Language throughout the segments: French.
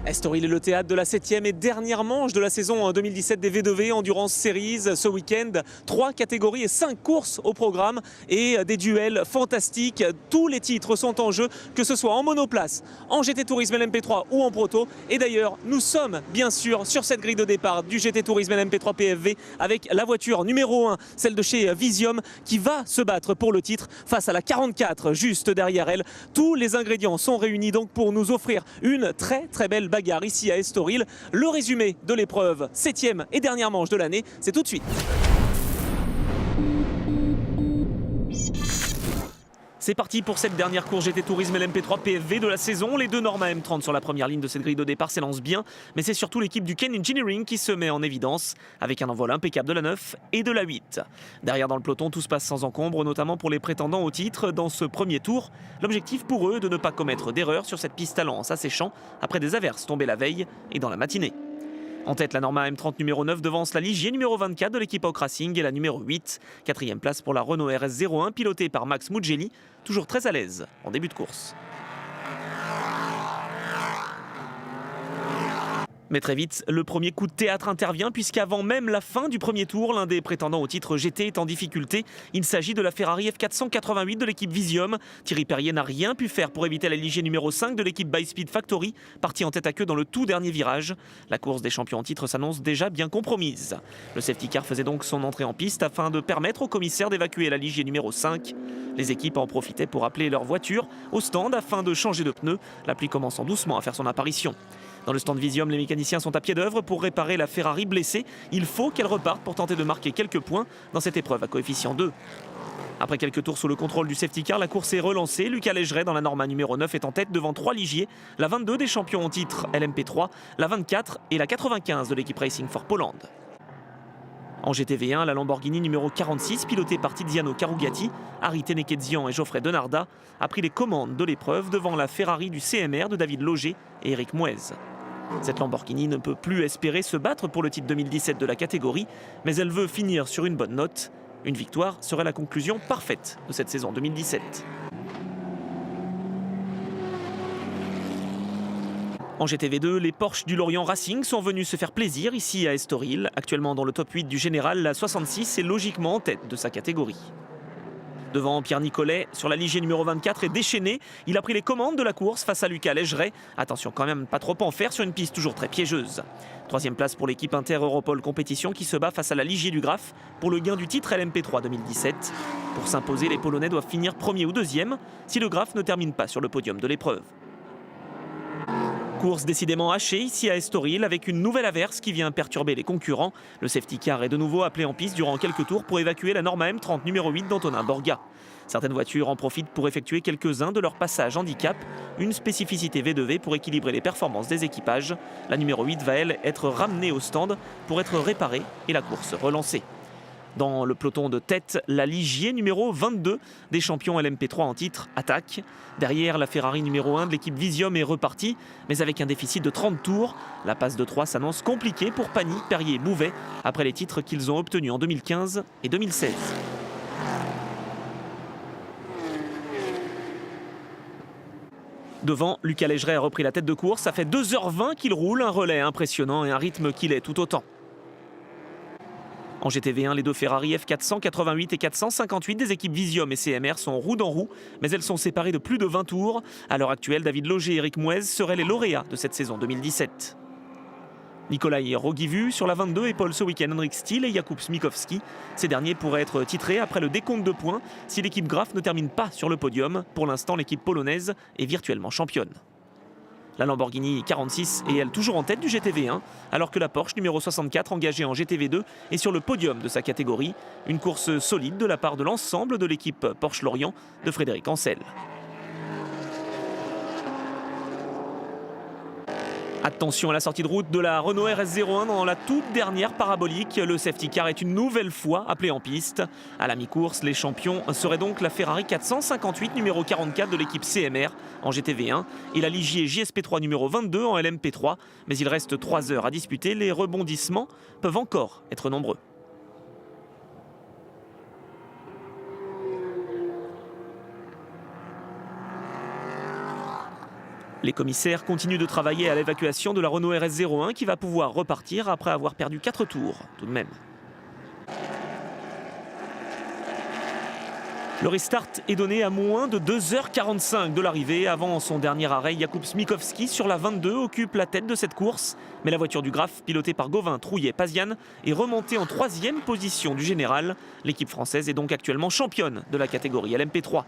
Estoril est le théâtre de la 7e et dernière manche de la saison 2017 des V2V Endurance Series. Ce week-end, 3 catégories et 5 courses au programme et des duels fantastiques. Tous les titres sont en jeu, que ce soit en monoplace, en GT Tourisme LMP3 ou en proto. Et d'ailleurs, nous sommes bien sûr sur cette grille de départ du GT Tourisme LMP3 PFV avec la voiture numéro 1, celle de chez Visium, qui va se battre pour le titre face à la 44 juste derrière elle. Tous les ingrédients sont réunis donc pour nous offrir une très belle bagarre ici à Estoril. Le résumé de l'épreuve, 7e et dernière manche de l'année, c'est tout de suite. C'est parti pour cette dernière course GT Tourisme LMP3 PFV de la saison. Les deux Norma M30 sur la première ligne de cette grille de départ s'élancent bien, mais c'est surtout l'équipe du Ken Engineering qui se met en évidence avec un envol impeccable de la 9 et de la 8. Derrière dans le peloton, tout se passe sans encombre, notamment pour les prétendants au titre. Dans ce premier tour, l'objectif pour eux de ne pas commettre d'erreur sur cette piste allant en s'asséchant après des averses tombées la veille et dans la matinée. En tête, la Norma M30 numéro 9 devance la Ligier numéro 24 de l'équipe Hawk Racing et la numéro 8. Quatrième place pour la Renault RS01 pilotée par Max Mugelli, toujours très à l'aise en début de course. Mais très vite, le premier coup de théâtre intervient puisqu'avant même la fin du premier tour, l'un des prétendants au titre GT est en difficulté. Il s'agit de la Ferrari F488 de l'équipe Visium. Thierry Perrier n'a rien pu faire pour éviter la Ligier numéro 5 de l'équipe By Speed Factory, partie en tête à queue dans le tout dernier virage. La course des champions en titre s'annonce déjà bien compromise. Le safety car faisait donc son entrée en piste afin de permettre au commissaire d'évacuer la Ligier numéro 5. Les équipes en profitaient pour appeler leur voiture au stand afin de changer de pneus, la pluie commençant doucement à faire son apparition. Dans le stand Visium, les mécaniciens sont à pied d'œuvre pour réparer la Ferrari blessée. Il faut qu'elle reparte pour tenter de marquer quelques points dans cette épreuve à coefficient 2. Après quelques tours sous le contrôle du safety car, la course est relancée. Lucas Légeret dans la Norma numéro 9 est en tête devant 3 Ligiers, la 22 des champions en titre LMP3, la 24 et la 95 de l'équipe Racing for Poland. En GTV1, la Lamborghini numéro 46, pilotée par Tiziano Carugati, Harry Tenekezian et Geoffrey Denarda, a pris les commandes de l'épreuve devant la Ferrari du CMR de David Loger et Eric Mouez. Cette Lamborghini ne peut plus espérer se battre pour le titre 2017 de la catégorie, mais elle veut finir sur une bonne note. Une victoire serait la conclusion parfaite de cette saison 2017. En GTV2, les Porsche du Lorient Racing sont venus se faire plaisir ici à Estoril. Actuellement dans le top 8 du général, la 66 est logiquement en tête de sa catégorie. Devant, Pierre Nicolet, sur la Ligier numéro 24, est déchaîné. Il a pris les commandes de la course face à Lucas Légeret. Attention quand même, pas trop en faire sur une piste toujours très piégeuse. Troisième place pour l'équipe Inter-Europol Compétition qui se bat face à la Ligier du Graf pour le gain du titre LMP3 2017. Pour s'imposer, les Polonais doivent finir premier ou deuxième si le Graf ne termine pas sur le podium de l'épreuve. Course décidément hachée ici à Estoril avec une nouvelle averse qui vient perturber les concurrents. Le safety car est de nouveau appelé en piste durant quelques tours pour évacuer la Norma M30 numéro 8 d'Antonin Borga. Certaines voitures en profitent pour effectuer quelques-uns de leurs passages handicap, une spécificité V2V pour équilibrer les performances des équipages. La numéro 8 va elle être ramenée au stand pour être réparée et la course relancée. Dans le peloton de tête, la Ligier numéro 22 des champions LMP3 en titre attaque. Derrière, la Ferrari numéro 1 de l'équipe Visium est repartie, mais avec un déficit de 30 tours. La passe de 3 s'annonce compliquée pour Pani, Perrier et Bouvet, après les titres qu'ils ont obtenus en 2015 et 2016. Devant, Lucas Légeret a repris la tête de course. Ça fait 2h20 qu'il roule, un relais impressionnant et un rythme qu'il est tout autant. En GTV1, les deux Ferrari F488 et 458 des équipes Visium et CMR sont roue dans roue, mais elles sont séparées de plus de 20 tours. À l'heure actuelle, David Loger et Eric Mouez seraient les lauréats de cette saison 2017. Nikolai Rogivu sur la 22 épaule ce week-end Henrik Stiel et Jakub Smikowski. Ces derniers pourraient être titrés après le décompte de points si l'équipe Graf ne termine pas sur le podium. Pour l'instant, l'équipe polonaise est virtuellement championne. La Lamborghini 46 est elle toujours en tête du GTV1, alors que la Porsche numéro 64 engagée en GTV2 est sur le podium de sa catégorie. Une course solide de la part de l'ensemble de l'équipe Porsche Lorient de Frédéric Ancel. Attention à la sortie de route de la Renault RS01 dans la toute dernière parabolique. Le safety car est une nouvelle fois appelé en piste. À la mi-course, les champions seraient donc la Ferrari 458 numéro 44 de l'équipe CMR en GTV1 et la Ligier JSP3 numéro 22 en LMP3. Mais il reste 3 heures à disputer. Les rebondissements peuvent encore être nombreux. Les commissaires continuent de travailler à l'évacuation de la Renault RS01 qui va pouvoir repartir après avoir perdu 4 tours tout de même. Le restart est donné à moins de 2h45 de l'arrivée. Avant son dernier arrêt, Jakub Smikovski sur la 22 occupe la tête de cette course. Mais la voiture du Graf, pilotée par Gauvin, Trouillet-Pazian, est remontée en 3e position du général. L'équipe française est donc actuellement championne de la catégorie LMP3.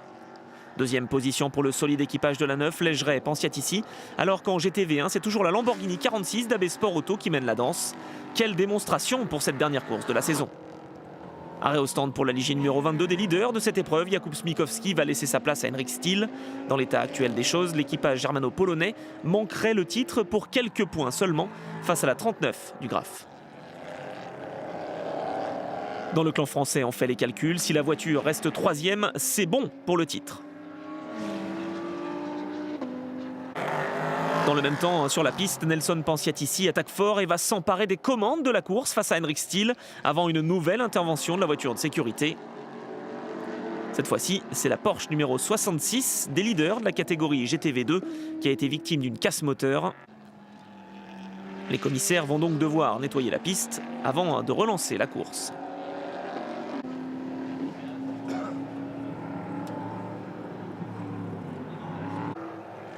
2e position pour le solide équipage de la 9, Leggeret-Pensiatici. Alors qu'en GTV1, c'est toujours la Lamborghini 46 d'AB Sport Auto qui mène la danse. Quelle démonstration pour cette dernière course de la saison! Arrêt au stand pour la Ligier numéro 22 des leaders de cette épreuve. Jakub Smikovski va laisser sa place à Henrik Steele. Dans l'état actuel des choses, l'équipage germano-polonais manquerait le titre pour quelques points seulement face à la 39 du Graf. Dans le clan français, on fait les calculs. Si la voiture reste 3e, c'est bon pour le titre. Dans le même temps, sur la piste, Nelson Pensiatici attaque fort et va s'emparer des commandes de la course face à Henrik Steele avant une nouvelle intervention de la voiture de sécurité. Cette fois-ci, c'est la Porsche numéro 66 des leaders de la catégorie GTV2 qui a été victime d'une casse moteur. Les commissaires vont donc devoir nettoyer la piste avant de relancer la course.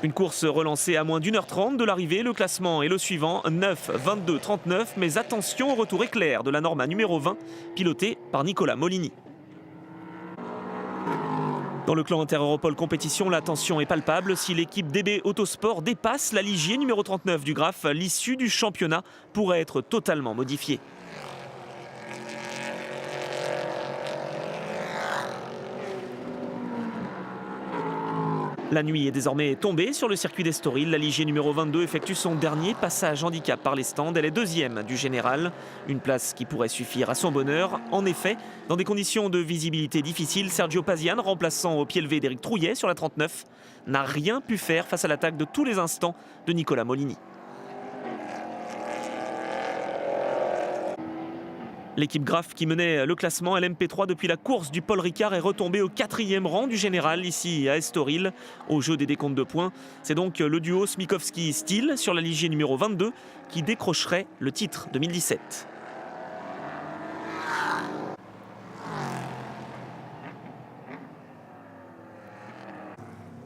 Une course relancée à moins d'1h30 de l'arrivée. Le classement est le suivant, 9, 22, 39. Mais attention au retour éclair de la Norma numéro 20, pilotée par Nicolas Molini. Dans le clan Inter-Europol Compétition, la tension est palpable. Si l'équipe DB Autosport dépasse la Ligier numéro 39 du Graf, l'issue du championnat pourrait être totalement modifiée. La nuit est désormais tombée sur le circuit d'Estoril. La Ligier numéro 22 effectue son dernier passage handicap par les stands. Elle est 2e du général. Une place qui pourrait suffire à son bonheur. En effet, dans des conditions de visibilité difficiles, Sergio Pazian, remplaçant au pied levé d'Éric Trouillet sur la 39, n'a rien pu faire face à l'attaque de tous les instants de Nicolas Molini. L'équipe Graf qui menait le classement LMP3 depuis la course du Paul Ricard est retombée au 4e rang du général ici à Estoril au jeu des décomptes de points. C'est donc le duo Smikovski-Steele sur la Ligier numéro 22 qui décrocherait le titre 2017.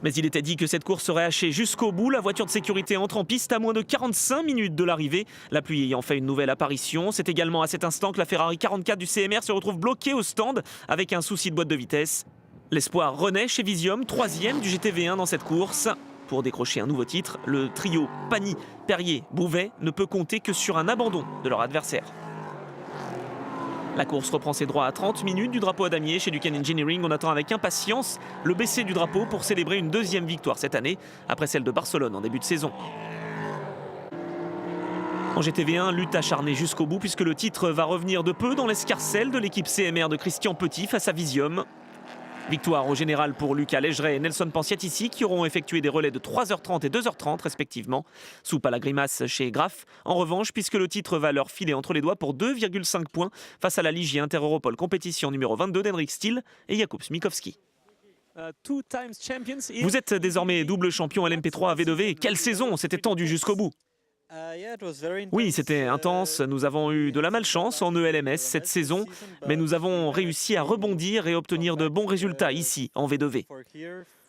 Mais il était dit que cette course serait hachée jusqu'au bout. La voiture de sécurité entre en piste à moins de 45 minutes de l'arrivée. La pluie ayant fait une nouvelle apparition. C'est également à cet instant que la Ferrari 44 du CMR se retrouve bloquée au stand avec un souci de boîte de vitesse. L'espoir renaît chez Visium, 3e du GTV1 dans cette course. Pour décrocher un nouveau titre, le trio Pani, Perrier, Bouvet ne peut compter que sur un abandon de leur adversaire. La course reprend ses droits à 30 minutes du drapeau à damier chez Duquesne Engineering. On attend avec impatience le baisser du drapeau pour célébrer une 2e victoire cette année, après celle de Barcelone en début de saison. En GTV1, lutte acharnée jusqu'au bout puisque le titre va revenir de peu dans l'escarcelle de l'équipe CMR de Christian Petit face à Visium. Victoire au général pour Lucas Leggeret et Nelson Pensiatici qui auront effectué des relais de 3h30 et 2h30 respectivement. Soupe à la grimace chez Graf. En revanche, puisque le titre va leur filer entre les doigts pour 2,5 points face à la Ligier Inter-Europol Compétition numéro 22 d'Henrik Steele et Jakub Smikovski. Vous êtes désormais double champion LMP3 à V2V. Quelle saison! C'était tendu jusqu'au bout. Oui, c'était intense. Nous avons eu de la malchance en ELMS cette saison, mais nous avons réussi à rebondir et obtenir de bons résultats ici, en V2V.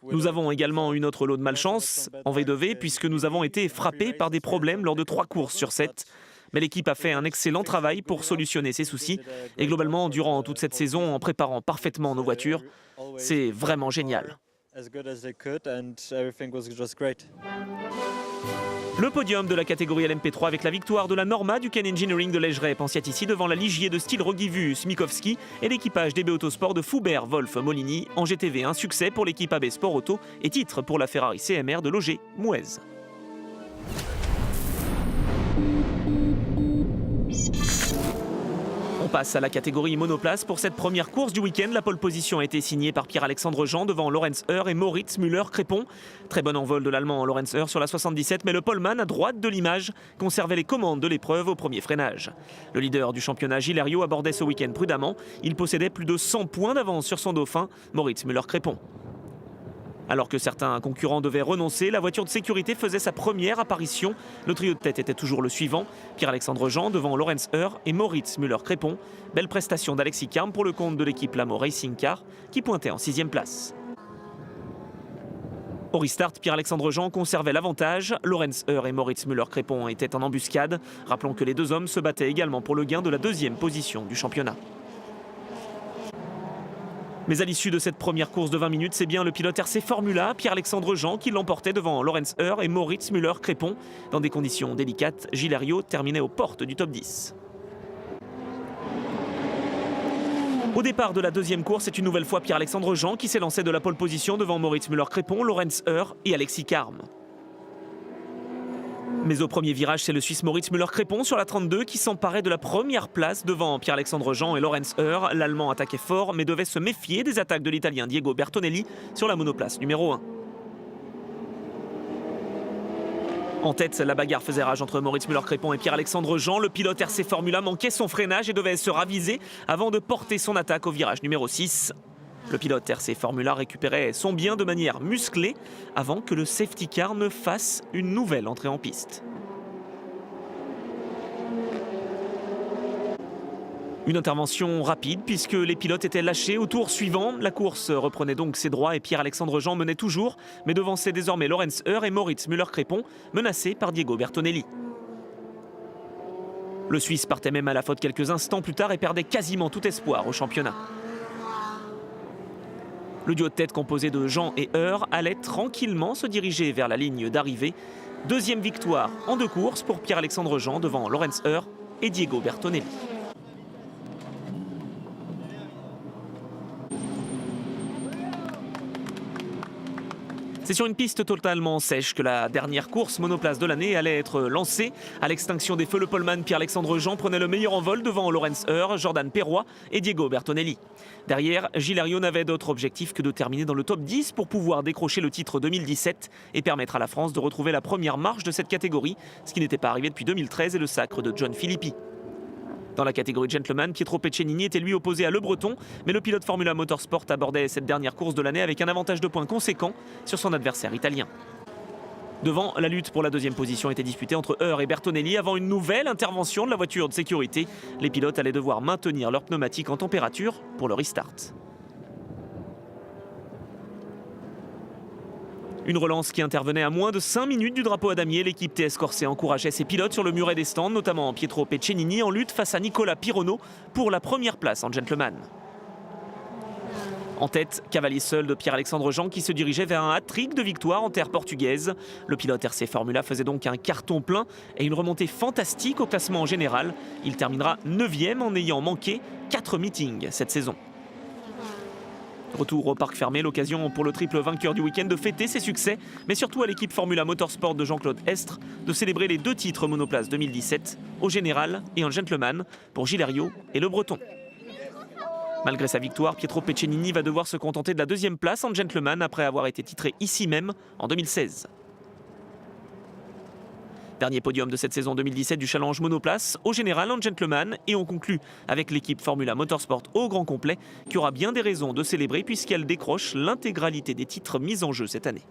Nous avons également eu notre lot de malchance en V2V, puisque nous avons été frappés par des problèmes lors de 3 courses sur 7. Mais l'équipe a fait un excellent travail pour solutionner ces soucis. Et globalement, durant toute cette saison, en préparant parfaitement nos voitures, c'est vraiment génial. Le podium de la catégorie LMP3 avec la victoire de la Norma Duquesne Engineering de Leggeret Pensiatici devant la Ligier de style Rogivu Smikovski et l'équipage DB Autosport de Foubert Wolf Molini. En GTV, un succès pour l'équipe AB Sport Auto et titre pour la Ferrari CMR de Loger Mouez. On passe à la catégorie monoplace. Pour cette première course du week-end, la pole position a été signée par Pierre-Alexandre Jean devant Lorenz Heur et Moritz Müller-Crépon. Très bon envol de l'Allemand Lorenz Heur sur la 77, mais le poleman à droite de l'image conservait les commandes de l'épreuve au premier freinage. Le leader du championnat Gilles Herriot abordait ce week-end prudemment. Il possédait plus de 100 points d'avance sur son dauphin, Moritz Müller-Crépon. Alors que certains concurrents devaient renoncer, la voiture de sécurité faisait sa première apparition. Le trio de tête était toujours le suivant. Pierre-Alexandre Jean devant Lorenz Heur et Moritz Müller-Crépon. Belle prestation d'Alexis Carme pour le compte de l'équipe Lamo Racing Car qui pointait en 6e place. Au restart, Pierre-Alexandre Jean conservait l'avantage. Lorenz Heur et Moritz Müller-Crépon étaient en embuscade. Rappelons que les deux hommes se battaient également pour le gain de la 2e position du championnat. Mais à l'issue de cette première course de 20 minutes, c'est bien le pilote RC Formula, Pierre-Alexandre Jean, qui l'emportait devant Lorenz Heur et Moritz Müller-Crépon. Dans des conditions délicates, Gilles Herriot terminait aux portes du top 10. Au départ de la 2e course, c'est une nouvelle fois Pierre-Alexandre Jean qui s'est lancé de la pole position devant Moritz Müller-Crépon, Lorenz Heur et Alexis Carme. Mais au premier virage, c'est le Suisse Moritz Müller-Crépon sur la 32 qui s'emparait de la première place devant Pierre-Alexandre Jean et Lorenz Heur. L'Allemand attaquait fort mais devait se méfier des attaques de l'Italien Diego Bertonelli sur la monoplace numéro 1. En tête, la bagarre faisait rage entre Moritz Müller-Crépon et Pierre-Alexandre Jean. Le pilote RC Formula manquait son freinage et devait se raviser avant de porter son attaque au virage numéro 6. Le pilote RC Formula récupérait son bien de manière musclée avant que le safety car ne fasse une nouvelle entrée en piste. Une intervention rapide puisque les pilotes étaient lâchés au tour suivant. La course reprenait donc ses droits et Pierre-Alexandre Jean menait toujours, mais devançait désormais Lorenz Heur et Moritz Müller-Crépon, menacés par Diego Bertonelli. Le Suisse partait même à la faute quelques instants plus tard et perdait quasiment tout espoir au championnat. Le duo de tête composé de Jean et Heur allait tranquillement se diriger vers la ligne d'arrivée. 2e victoire en 2 courses pour Pierre-Alexandre Jean devant Lorenz Heur et Diego Bertonelli. C'est sur une piste totalement sèche que la dernière course monoplace de l'année allait être lancée. À l'extinction des feux, le poleman Pierre-Alexandre Jean prenait le meilleur envol devant Lorenz Heur, Jordan Perroy et Diego Bertonelli. Derrière, Gilles Herriot n'avait d'autre objectif que de terminer dans le top 10 pour pouvoir décrocher le titre 2017 et permettre à la France de retrouver la première marche de cette catégorie, ce qui n'était pas arrivé depuis 2013 et le sacre de John Philippi. Dans la catégorie gentleman, Pietro Peccenini était lui opposé à Le Breton, mais le pilote Formula Motorsport abordait cette dernière course de l'année avec un avantage de points conséquent sur son adversaire italien. Devant, la lutte pour la 2e position était disputée entre Heur et Bertonelli avant une nouvelle intervention de la voiture de sécurité. Les pilotes allaient devoir maintenir leurs pneumatiques en température pour le restart. Une relance qui intervenait à moins de 5 minutes du drapeau à damier. L'équipe TS Corse encourageait ses pilotes sur le muret des stands, notamment Pietro Peccenini en lutte face à Nicola Pirono pour la première place en gentleman. En tête, cavalier seul de Pierre-Alexandre Jean qui se dirigeait vers un hat-trick de victoire en terre portugaise. Le pilote RC Formula faisait donc un carton plein et une remontée fantastique au classement en général. Il terminera 9e en ayant manqué 4 meetings cette saison. Retour au parc fermé, l'occasion pour le triple vainqueur du week-end de fêter ses succès, mais surtout à l'équipe Formula Motorsport de Jean-Claude Estre de célébrer les 2 titres monoplace 2017, au général et en gentleman, pour Gilles Herriot et Le Breton. Malgré sa victoire, Pietro Peccenini va devoir se contenter de la 2e place en gentleman après avoir été titré ici même en 2016. Dernier podium de cette saison 2017 du challenge monoplace, au général en gentleman, et on conclut avec l'équipe Formula Motorsport au grand complet qui aura bien des raisons de célébrer puisqu'elle décroche l'intégralité des titres mis en jeu cette année.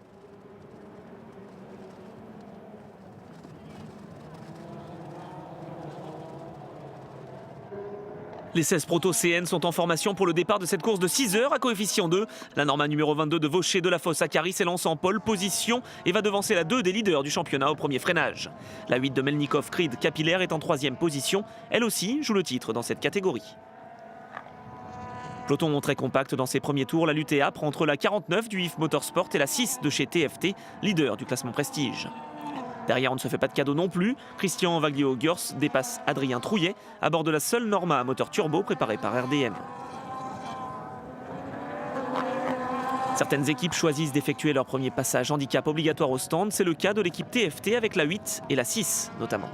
Les 16 protos CN sont en formation pour le départ de cette course de 6 heures à coefficient 2. La Norma numéro 22 de Vaucher de la Fosse à Caris s'élance en pole position et va devancer la 2 des leaders du championnat au premier freinage. La 8 de Melnikov Creed Capillaire est en 3e position. Elle aussi joue le titre dans cette catégorie. Peloton très compact dans ses premiers tours. La lutte est âpre entre la 49 du IF Motorsport et la 6 de chez TFT, leader du classement Prestige. Derrière, on ne se fait pas de cadeau non plus. Christian Vaglio-Gurs dépasse Adrien Trouillet à bord de la seule Norma à moteur turbo préparée par RDM. Certaines équipes choisissent d'effectuer leur premier passage handicap obligatoire au stand. C'est le cas de l'équipe TFT avec la 8 et la 6 notamment.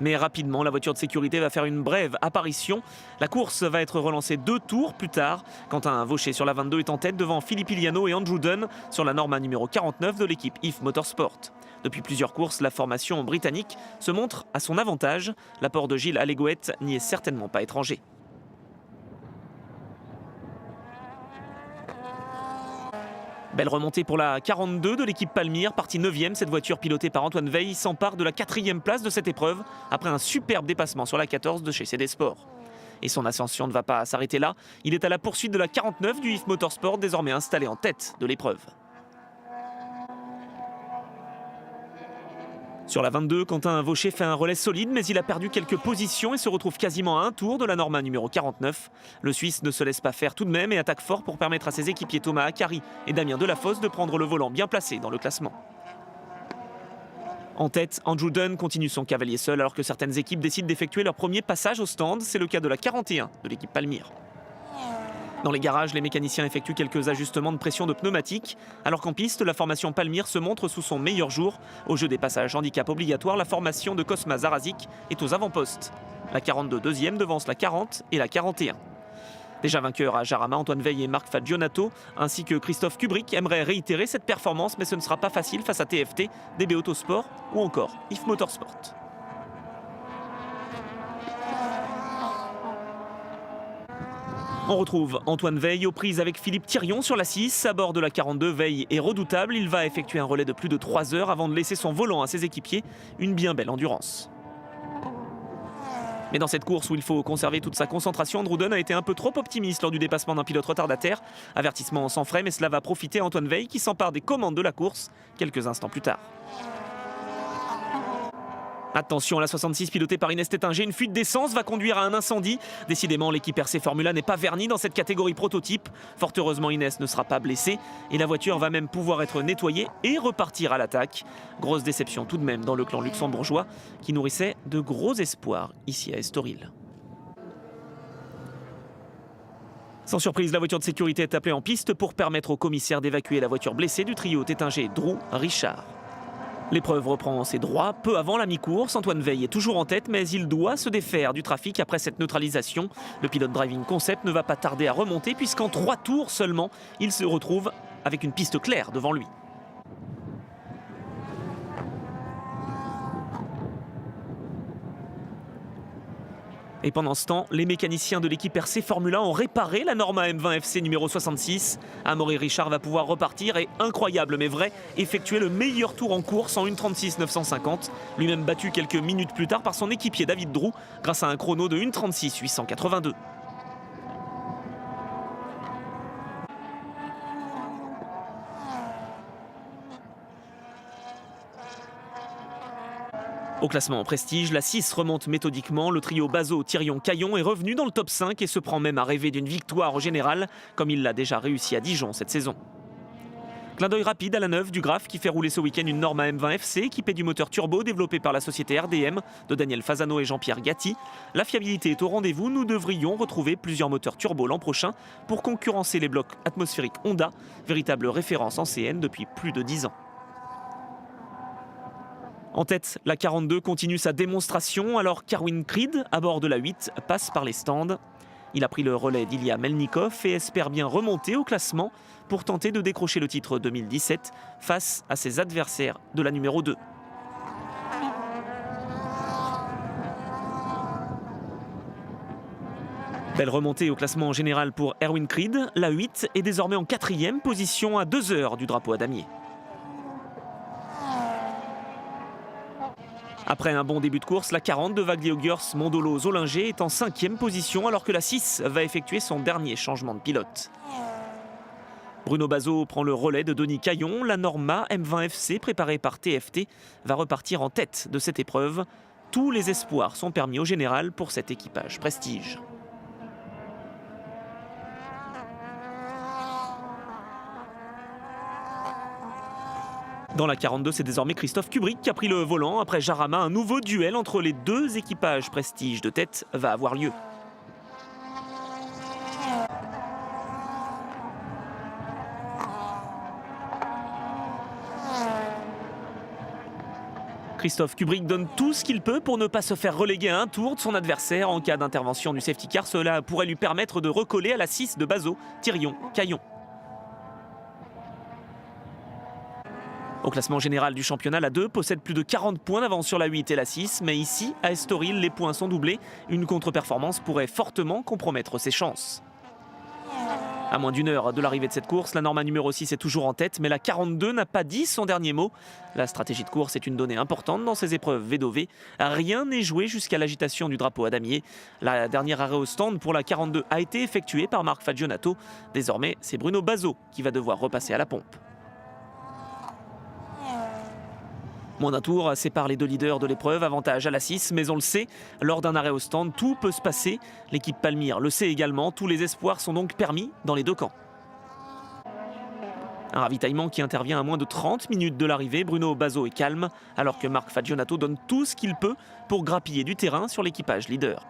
Mais rapidement, la voiture de sécurité va faire une brève apparition. La course va être relancée 2 tours plus tard. Quentin Vaucher sur la 22 est en tête devant Philippe Iliano et Andrew Dunn sur la Norma numéro 49 de l'équipe IF Motorsport. Depuis plusieurs courses, la formation britannique se montre à son avantage. L'apport de Gilles Allegouette n'y est certainement pas étranger. Belle remontée pour la 42 de l'équipe Palmyre, partie 9e. Cette voiture pilotée par Antoine Veil s'empare de la 4e place de cette épreuve après un superbe dépassement sur la 14 de chez CD Sport. Et son ascension ne va pas s'arrêter là. Il est à la poursuite de la 49 du IF Motorsport, désormais installé en tête de l'épreuve. Sur la 22, Quentin Vaucher fait un relais solide, mais il a perdu quelques positions et se retrouve quasiment à un tour de la Norma numéro 49. Le Suisse ne se laisse pas faire tout de même et attaque fort pour permettre à ses équipiers Thomas Akari et Damien Delafosse de prendre le volant bien placé dans le classement. En tête, Andrew Dunn continue son cavalier seul alors que certaines équipes décident d'effectuer leur premier passage au stand. C'est le cas de la 41 de l'équipe Palmyre. Dans les garages, les mécaniciens effectuent quelques ajustements de pression de pneumatiques, alors qu'en piste, la formation Palmyre se montre sous son meilleur jour. Au jeu des passages handicap obligatoires, la formation de Cosma Zarazik est aux avant-postes. La 42 deuxième devance la 40 et la 41. Déjà vainqueurs à Jarama, Antoine Veil et Marc Fagionato, ainsi que Christophe Kubrick, aimeraient réitérer cette performance, mais ce ne sera pas facile face à TFT, DB Autosport ou encore IF Motorsport. On retrouve Antoine Veil aux prises avec Philippe Thirion sur la 6. À bord de la 42, Veil est redoutable. Il va effectuer un relais de plus de 3 heures avant de laisser son volant à ses équipiers. Une bien belle endurance. Mais dans cette course où il faut conserver toute sa concentration, Andrew Dunn a été un peu trop optimiste lors du dépassement d'un pilote retardataire. Avertissement sans frais, mais cela va profiter à Antoine Veil qui s'empare des commandes de la course quelques instants plus tard. Attention à la 66 pilotée par Inès Tétinger, une fuite d'essence va conduire à un incendie. Décidément, l'équipe RC Formula n'est pas vernie dans cette catégorie prototype. Fort heureusement, Inès ne sera pas blessée et la voiture va même pouvoir être nettoyée et repartir à l'attaque. Grosse déception tout de même dans le clan luxembourgeois qui nourrissait de gros espoirs ici à Estoril. Sans surprise, la voiture de sécurité est appelée en piste pour permettre au commissaire d'évacuer la voiture blessée du trio Tétinger-Drew-Richard. L'épreuve reprend ses droits peu avant la mi-course. Antoine Veil est toujours en tête, mais il doit se défaire du trafic après cette neutralisation. Le pilote Driving Concept ne va pas tarder à remonter puisqu'en 3 tours seulement, il se retrouve avec une piste claire devant lui. Et pendant ce temps, les mécaniciens de l'équipe RC Formula ont réparé la Norma M20 FC numéro 66. Amaury Richard va pouvoir repartir et, incroyable mais vrai, effectuer le meilleur tour en course en 1:36.950. Lui-même battu quelques minutes plus tard par son équipier David Drew grâce à un chrono de 1:36.882. Au classement en prestige, la 6 remonte méthodiquement. Le trio Bazo, Thirion, Caillon est revenu dans le top 5 et se prend même à rêver d'une victoire au général, comme il l'a déjà réussi à Dijon cette saison. Clin d'œil rapide à la 9 du Graf qui fait rouler ce week-end une Norma M20 FC équipée du moteur turbo développé par la société RDM de Daniel Fasano et Jean-Pierre Gatti. La fiabilité est au rendez-vous. Nous devrions retrouver plusieurs moteurs turbo l'an prochain pour concurrencer les blocs atmosphériques Honda, véritable référence en CN depuis plus de 10 ans. En tête, la 42 continue sa démonstration alors qu'Erwin Creed, à bord de la 8, passe par les stands. Il a pris le relais d'Ilya Melnikov et espère bien remonter au classement pour tenter de décrocher le titre 2017 face à ses adversaires de la numéro 2. Belle remontée au classement général pour Erwin Creed. La 8 est désormais en 4e position à 2 heures du drapeau à damier. Après un bon début de course, la 40 de Vagliogurs Mondolo Zollinger est en 5e position alors que la 6 va effectuer son dernier changement de pilote. Bruno Bazo prend le relais de Denis Caillon. La Norma M20 FC préparée par TFT va repartir en tête de cette épreuve. Tous les espoirs sont permis au général pour cet équipage prestige. Dans la 42, c'est désormais Christophe Kubrick qui a pris le volant. Après Jarama, un nouveau duel entre les deux équipages prestige de tête va avoir lieu. Christophe Kubrick donne tout ce qu'il peut pour ne pas se faire reléguer à un tour de son adversaire. En cas d'intervention du safety car, cela pourrait lui permettre de recoller à la 6 de Bazo, Thirion, Caillon. Au classement général du championnat, la 2 possède plus de 40 points d'avance sur la 8 et la 6, mais ici, à Estoril, les points sont doublés. Une contre-performance pourrait fortement compromettre ses chances. À moins d'une heure de l'arrivée de cette course, la Norma numéro 6 est toujours en tête, mais la 42 n'a pas dit son dernier mot. La stratégie de course est une donnée importante dans ces épreuves V2V. Rien n'est joué jusqu'à l'agitation du drapeau à damier. La dernière arrêt au stand pour la 42 a été effectuée par Marc Fagionato. Désormais, c'est Bruno Bazot qui va devoir repasser à la pompe. Moins d'un tour sépare les deux leaders de l'épreuve, avantage à la 6, mais on le sait, lors d'un arrêt au stand, tout peut se passer. L'équipe Palmyre le sait également, tous les espoirs sont donc permis dans les deux camps. Un ravitaillement qui intervient à moins de 30 minutes de l'arrivée. Bruno Bazot est calme, alors que Marc Fagionato donne tout ce qu'il peut pour grappiller du terrain sur l'équipage leader.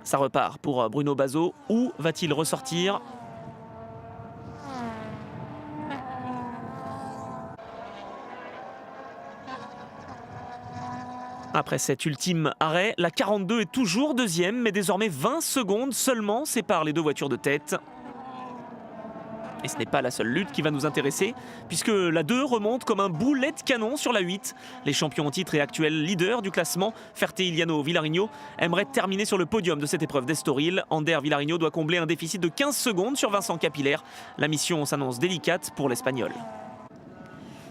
Ça repart pour Bruno Bazot. Où va-t-il ressortir ? Après cet ultime arrêt, la 42 est toujours deuxième, mais désormais 20 secondes seulement séparent les deux voitures de tête. Et ce n'est pas la seule lutte qui va nous intéresser, puisque la 2 remonte comme un boulet de canon sur la 8. Les champions en titre et actuels leaders du classement, Ferté-Iliano Villarigno, aimeraient terminer sur le podium de cette épreuve d'Estoril. Ander Villarigno doit combler un déficit de 15 secondes sur Vincent Capillaire. La mission s'annonce délicate pour l'Espagnol.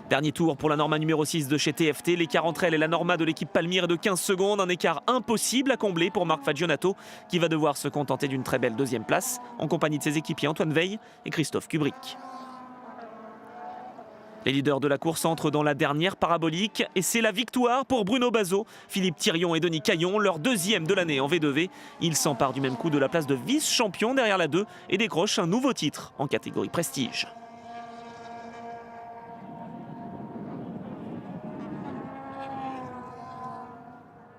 Dernier tour pour la Norma numéro 6 de chez TFT. L'écart entre elle et la Norma de l'équipe Palmyre est de 15 secondes. Un écart impossible à combler pour Marc Fagionato, qui va devoir se contenter d'une très belle deuxième place, en compagnie de ses équipiers Antoine Veil et Christophe Kubrick. Les leaders de la course entrent dans la dernière parabolique et c'est la victoire pour Bruno Bazot, Philippe Thirion et Denis Caillon, leur deuxième de l'année en V2V. Ils s'emparent du même coup de la place de vice-champion derrière la 2 et décrochent un nouveau titre en catégorie prestige.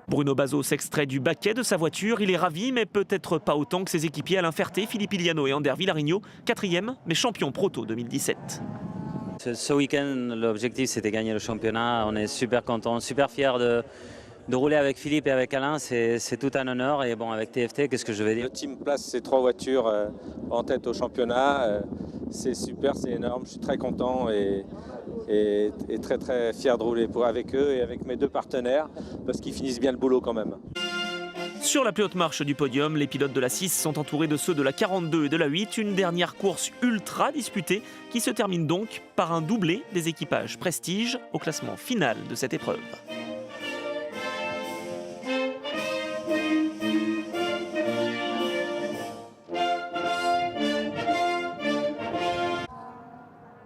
Bruno Bazot s'extrait du baquet de sa voiture. Il est ravi, mais peut-être pas autant que ses équipiers Alain Ferté, Philippe Iliano et Ander Villarigno, 4e, mais champion proto 2017. Ce week-end, l'objectif c'était gagner le championnat. On est super contents, super fiers de rouler avec Philippe et avec Alain. C'est tout un honneur. Et bon, avec TFT, qu'est-ce que je vais dire? Le team place ces 3 voitures en tête au championnat. C'est super, c'est énorme. Je suis très content et très très fier de rouler avec eux et avec mes 2 partenaires parce qu'ils finissent bien le boulot quand même. Sur la plus haute marche du podium, les pilotes de la 6 sont entourés de ceux de la 42 et de la 8. Une dernière course ultra disputée qui se termine donc par un doublé des équipages Prestige au classement final de cette épreuve.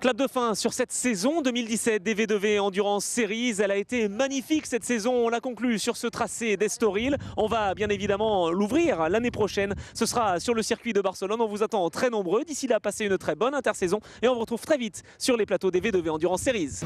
Clap de fin sur cette saison 2017 des V2V Endurance Series. Elle a été magnifique cette saison, on l'a conclue sur ce tracé d'Estoril. On va bien évidemment l'ouvrir l'année prochaine. Ce sera sur le circuit de Barcelone. On vous attend très nombreux. D'ici là, passez une très bonne intersaison et on vous retrouve très vite sur les plateaux des V2V Endurance Series.